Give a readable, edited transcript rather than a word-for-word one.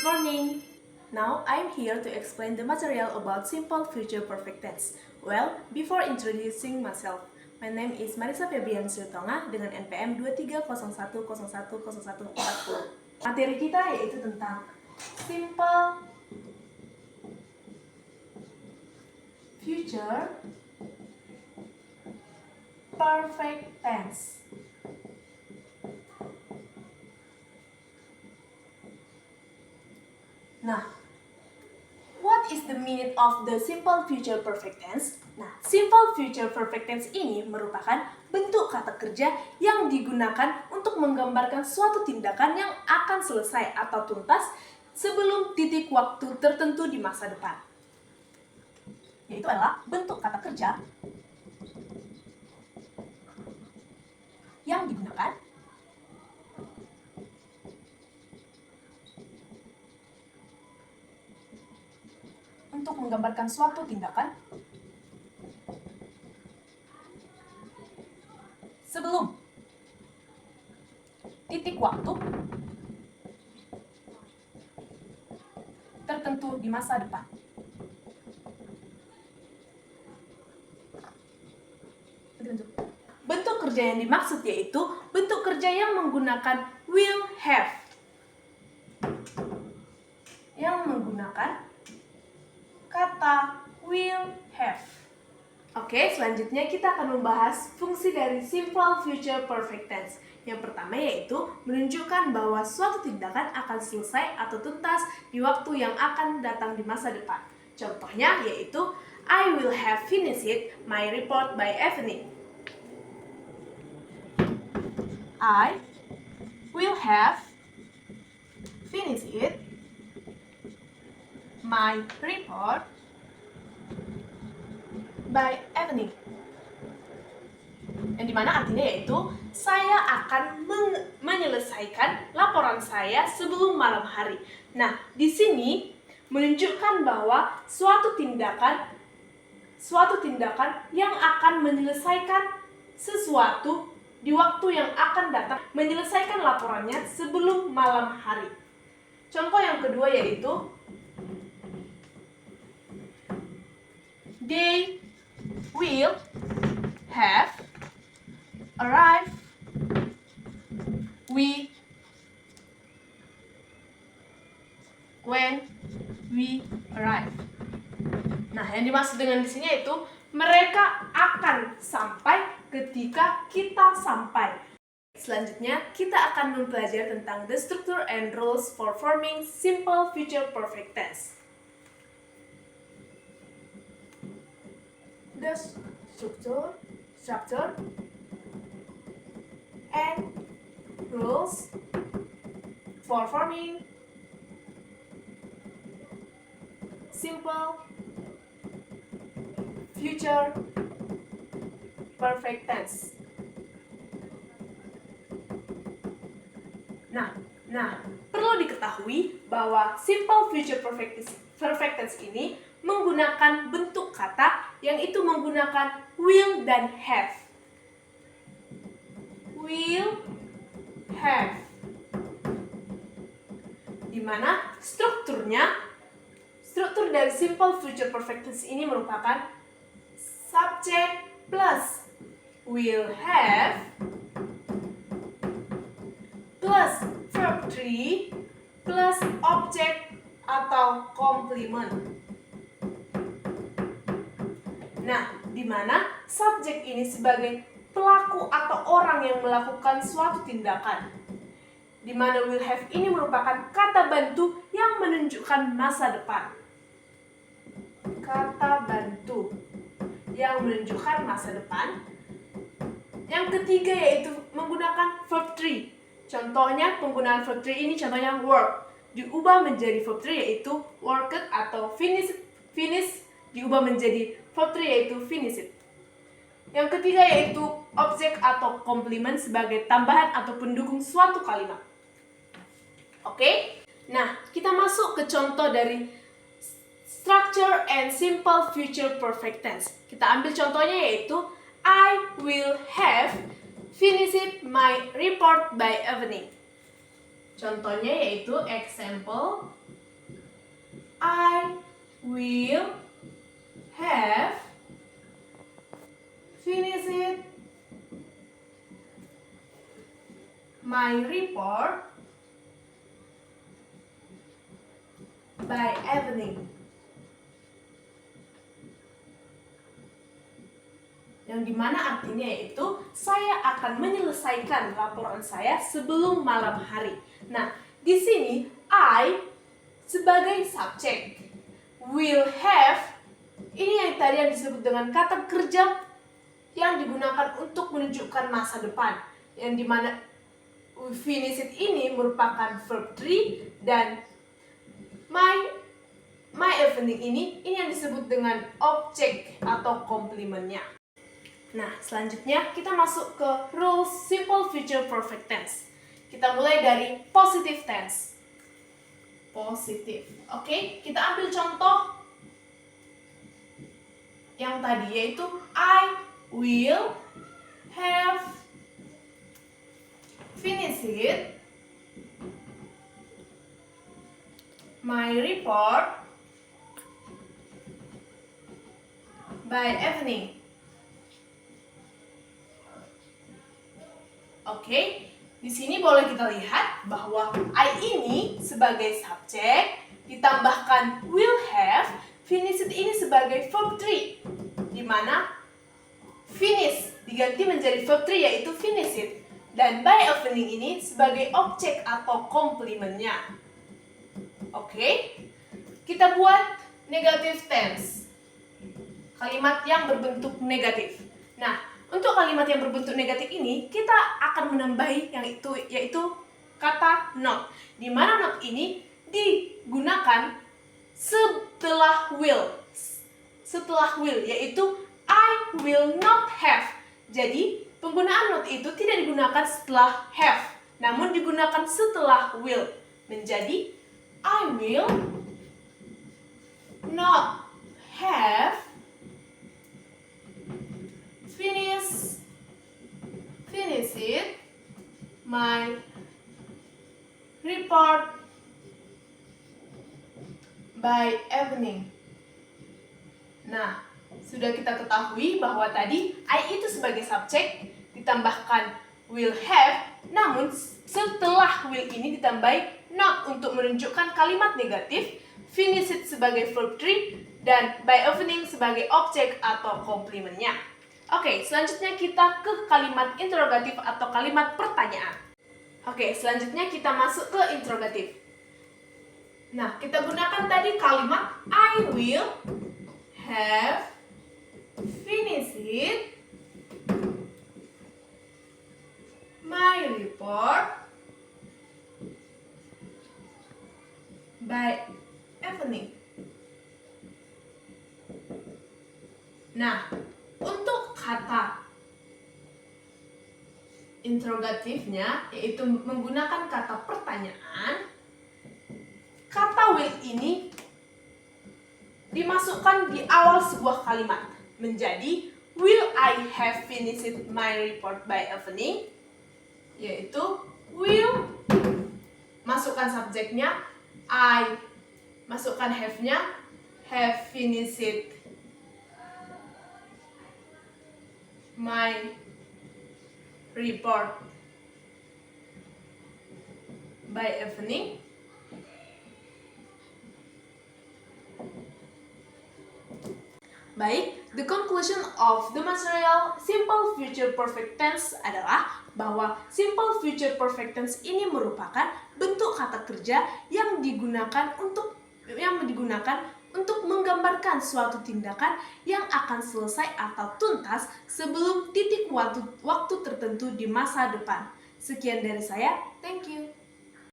Good morning! Now I'm here to explain the material about simple future perfect tense. Well, before introducing myself, my name is Marisa Febrian Sutonga dengan NPM 2301010140. Materi kita yaitu tentang simple future perfect tense. Nah, what is the meaning of the simple future perfect tense? Nah, simple future perfect tense ini merupakan bentuk kata kerja yang digunakan untuk menggambarkan suatu tindakan yang akan selesai atau tuntas sebelum titik waktu tertentu di masa depan. Yaitu adalah bentuk kata kerja yang digunakan untuk menggambarkan suatu tindakan sebelum titik waktu tertentu di masa depan. Bentuk kerja yang dimaksud yaitu bentuk kerja yang menggunakan will have. Yang menggunakan kata will have. Oke, selanjutnya kita akan membahas fungsi dari simple future perfect tense. Yang pertama yaitu menunjukkan bahwa suatu tindakan akan selesai atau tuntas di waktu yang akan datang di masa depan. Contohnya yaitu I will have finished my report by evening. I will have finished my report by evening. Yang dimana artinya yaitu saya akan menyelesaikan laporan saya sebelum malam hari. Nah, di sini menunjukkan bahwa suatu tindakan yang akan menyelesaikan sesuatu di waktu yang akan datang, menyelesaikan laporannya sebelum malam hari. Contoh yang kedua yaitu they will have arrived when we arrive. Nah, yang dimaksud dengan di sini yaitu mereka akan sampai ketika kita sampai. Selanjutnya, kita akan mempelajari tentang the structure and rules for forming simple future perfect tense. The structure and rules for forming simple future perfect tense. Nah, perlu diketahui bahwa simple future perfect tense ini menggunakan bentuk kata yang itu menggunakan will dan have. Will have. Di mana struktur dari simple future perfect tense ini merupakan subject plus will have plus verb 3 plus object atau complement. Nah, di mana subjek ini sebagai pelaku atau orang yang melakukan suatu tindakan. Di mana will have ini merupakan kata bantu yang menunjukkan masa depan. Kata bantu yang menunjukkan masa depan. Yang ketiga yaitu menggunakan verb 3. Contohnya penggunaan verb 3 ini contohnya work. Diubah menjadi verb 3 yaitu worked atau finish diubah menjadi verb 3 yaitu finished. Yang ketiga yaitu objek atau complement sebagai tambahan atau pendukung suatu kalimat. Oke? Nah, kita masuk ke contoh dari structure and simple future perfect tense. Kita ambil contohnya yaitu I will have finished my report by evening. Contohnya yaitu example, I will have finished my report by evening. Yang dimana artinya yaitu saya akan menyelesaikan laporan saya sebelum malam hari. Nah, di sini I sebagai subjek, will have ini yang tadi yang disebut dengan kata kerja yang digunakan untuk menunjukkan masa depan. Yang dimana finish it ini merupakan verb 3 dan my evening ini yang disebut dengan objek atau komplementnya. Nah, selanjutnya kita masuk ke rules simple future perfect tense. Kita mulai dari positive tense. Positif. Oke, kita ambil contoh yang tadi yaitu I will have finished my report by evening. Oke, di sini boleh kita lihat bahwa I ini sebagai subjek ditambahkan will have, finished ini sebagai verb 3, di mana finish diganti menjadi verb 3 yaitu finished, dan by evening ini sebagai objek atau komplementnya. Oke, kita buat negative tense, kalimat yang berbentuk negatif. Nah, untuk kalimat yang berbentuk negatif ini, kita akan menambahi yaitu kata not. Di mana not ini digunakan setelah will. Setelah will, yaitu I will not have. Jadi, penggunaan not itu tidak digunakan setelah have, namun digunakan setelah will. Menjadi I will not have finished my report by evening. Nah, sudah kita ketahui bahwa tadi I itu sebagai subjek ditambahkan will have, namun setelah will ini ditambahi not untuk menunjukkan kalimat negatif, finished sebagai verb 3 dan by evening sebagai objek atau komplementnya. Oke, selanjutnya kita ke kalimat interrogatif atau kalimat pertanyaan. Oke, selanjutnya kita masuk ke interrogatif. Nah, kita gunakan tadi kalimat I will have finished my report by evening. Nah, untuk kata interrogatifnya, yaitu menggunakan kata pertanyaan, kata will ini dimasukkan di awal sebuah kalimat menjadi will I have finished my report by evening, yaitu will, masukkan subjeknya I, masukkan have-nya, have finished my report by evening. Baik, the conclusion of the material simple future perfect tense adalah bahwa simple future perfect tense ini merupakan bentuk kata kerja yang digunakan untuk menggambarkan suatu tindakan yang akan selesai atau tuntas sebelum titik waktu tertentu di masa depan. Sekian dari saya, thank you.